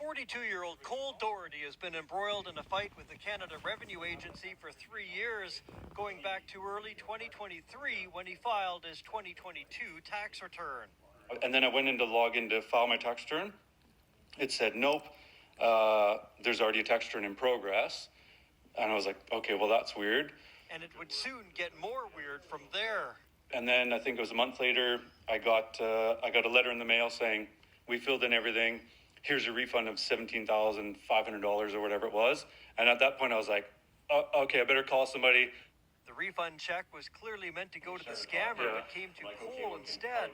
42-year-old Cole Doherty has been embroiled in a fight with the Canada Revenue Agency for 3 years, going back to early 2023 when he filed his 2022 tax return. And then I went in to log in to file my tax return. It said, nope, there's already a tax return in progress. And I was like, okay, well, that's weird. And it would soon get more weird from there. And then I think it was a month later, I got a letter in the mail saying, we filled in everything. Here's a refund of $17,500 or whatever it was. And at that point, I was like, oh, okay, I better call somebody. The refund check was clearly meant to go to the scammer, but came to Cole instead.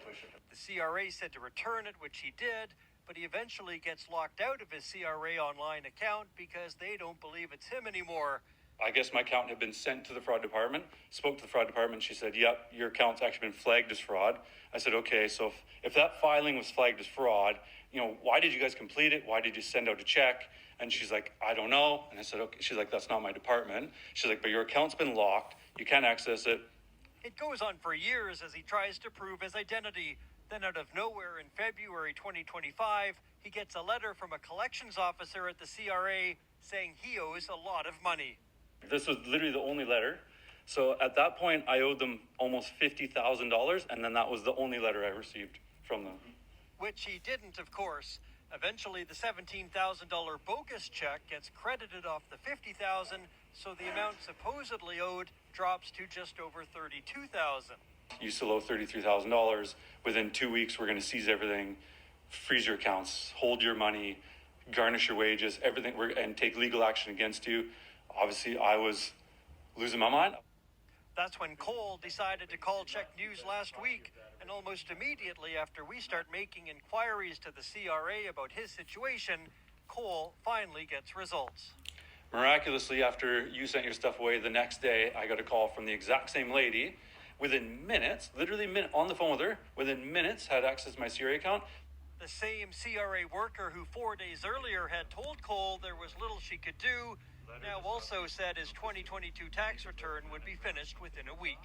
The CRA said to return it, which he did, but he eventually gets locked out of his CRA online account because they don't believe it's him anymore. I guess my account had been sent to the fraud department, spoke to the fraud department. She said, yep, your account's actually been flagged as fraud. I said, okay, so if that filing was flagged as fraud, why did you guys complete it? Why did you send out a check? And she's like, I don't know. And I said, okay. She's like, that's not my department. She's like, but your account's been locked. You can't access it. It goes on for years as he tries to prove his identity. Then out of nowhere in February 2025, he gets a letter from a collections officer at the CRA saying he owes a lot of money. This was literally the only letter. So at that point, I owed them almost $50,000, and then that was the only letter I received from them. Which he didn't, of course. Eventually, the $17,000 bogus check gets credited off the $50,000, so the amount supposedly owed drops to just over $32,000. You still owe $33,000. Within 2 weeks, we're going to seize everything, freeze your accounts, hold your money, garnish your wages, everything, and take legal action against you. Obviously, I was losing my mind. That's when Cole decided to call Check News last week, and almost immediately after we start making inquiries to the CRA about his situation, Cole finally gets results. Miraculously, after you sent your stuff away, the next day, I got a call from the exact same lady. Within minutes, literally on the phone with her, within minutes, had access to my CRA account. The same CRA worker who 4 days earlier had told Cole there was little she could do, now also said his 2022 tax return would be finished within a week.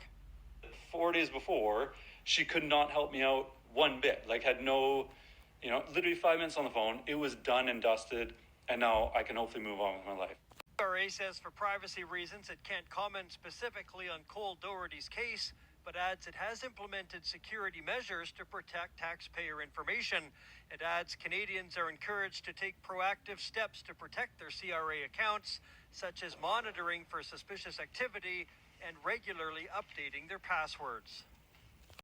4 days before, she could not help me out one bit. Had no, literally 5 minutes on the phone. It was done and dusted, and now I can hopefully move on with my life. CRA says for privacy reasons it can't comment specifically on Cole Doherty's case, but adds it has implemented security measures to protect taxpayer information. It adds Canadians are encouraged to take proactive steps to protect their CRA accounts, such as monitoring for suspicious activity and regularly updating their passwords.